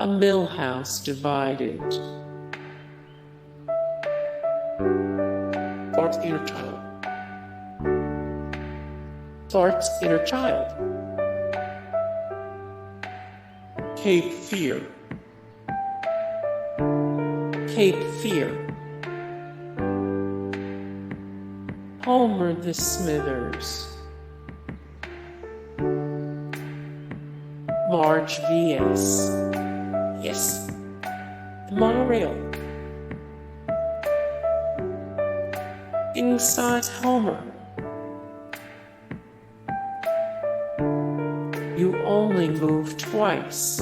A Milhouse Divided. Bart's inner child. Bart's inner child. Cape Feare. Cape Feare. Homer the Smithers. Marge vs. Yes, the Monorail. Inside Homer. You only move twice.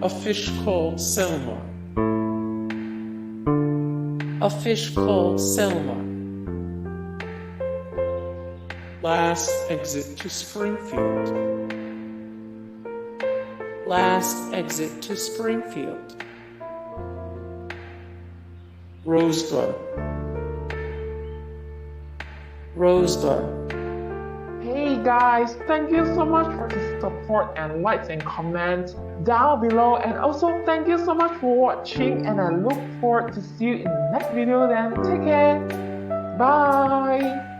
A fish called Selma. A fish called Selma. Last exit to Springfield. Last exit to Springfield. Rosebud. Rosebud. Hey guys, thank you so much for the support and likes and comments down below, and also thank you so much for watching, and I look forward to see you in the next video. Then take care. Bye.